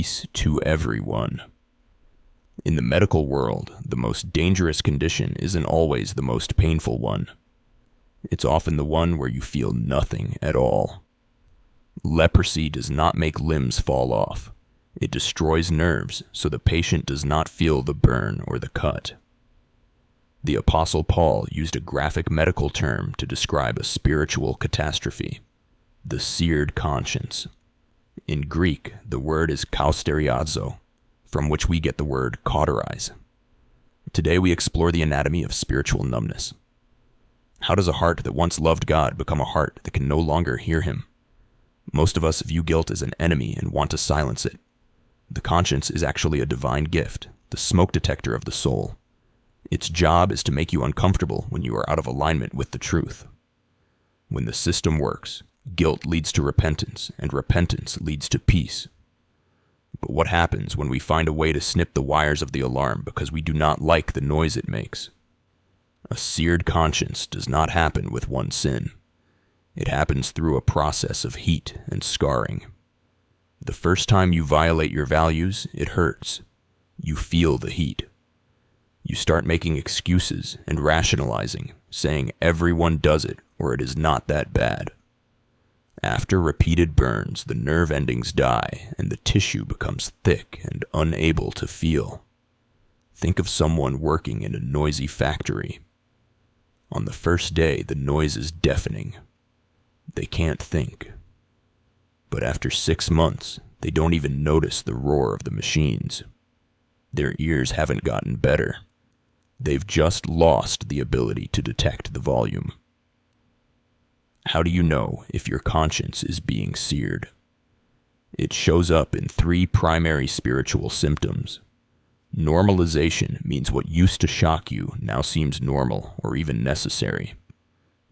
peace to everyone. In the medical world, the most dangerous condition isn't always the most painful one. It's often the one where you feel nothing at all. Leprosy does not make limbs fall off. It destroys nerves so the patient does not feel the burn or the cut. The Apostle Paul used a graphic medical term to describe a spiritual catastrophe: the seared conscience. In Greek, the word is kausteriazo, from which we get the word cauterize. Today we explore the anatomy of spiritual numbness. How does a heart that once loved God become a heart that can no longer hear Him? Most of us view guilt as an enemy and want to silence it. The conscience is actually a divine gift, the smoke detector of the soul. Its job is to make you uncomfortable when you are out of alignment with the truth. When the system works, guilt leads to repentance, and repentance leads to peace. But what happens when we find a way to snip the wires of the alarm because we do not like the noise it makes? A seared conscience does not happen with one sin. It happens through a process of heat and scarring. The first time you violate your values, it hurts. You feel the heat. You start making excuses and rationalizing, saying everyone does it or it is not that bad. After repeated burns, the nerve endings die and the tissue becomes thick and unable to feel. Think of someone working in a noisy factory. On the first day, the noise is deafening. They can't think. But after 6 months, they don't even notice the roar of the machines. Their ears haven't gotten better. They've just lost the ability to detect the volume. How do you know if your conscience is being seared? It shows up in 3 primary spiritual symptoms. Normalization means what used to shock you now seems normal or even necessary.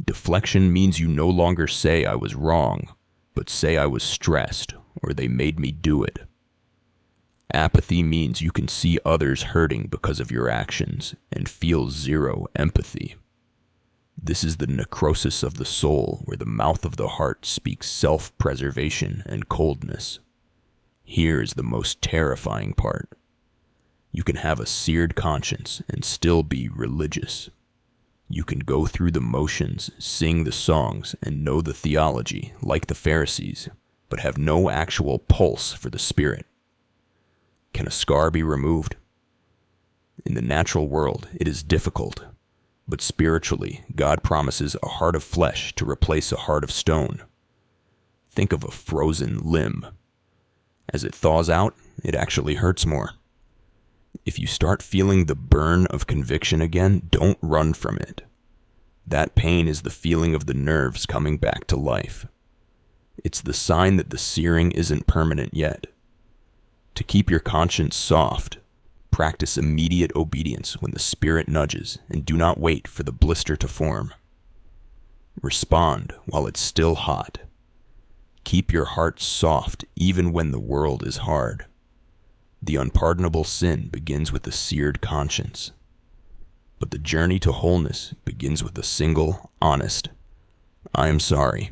Deflection means you no longer say I was wrong, but say I was stressed or they made me do it. Apathy means you can see others hurting because of your actions and feel zero empathy. This is the necrosis of the soul, where the mouth of the heart speaks self-preservation and coldness. Here is the most terrifying part. You can have a seared conscience and still be religious. You can go through the motions, sing the songs, and know the theology, like the Pharisees, but have no actual pulse for the Spirit. Can a scar be removed? In the natural world, it is difficult. But spiritually, God promises a heart of flesh to replace a heart of stone. Think of a frozen limb. As it thaws out, it actually hurts more. If you start feeling the burn of conviction again, don't run from it. That pain is the feeling of the nerves coming back to life. It's the sign that the searing isn't permanent yet. To keep your conscience soft, practice immediate obedience when the Spirit nudges, and do not wait for the blister to form. Respond while it's still hot. Keep your heart soft even when the world is hard. The unpardonable sin begins with a seared conscience. But the journey to wholeness begins with a single, honest, "I am sorry."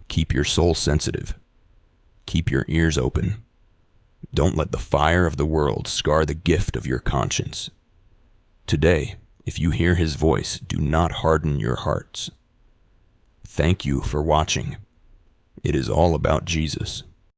Keep your soul sensitive. Keep your ears open. Don't let the fire of the world scar the gift of your conscience. Today, if you hear His voice, do not harden your hearts. Thank you for watching. It is all about Jesus.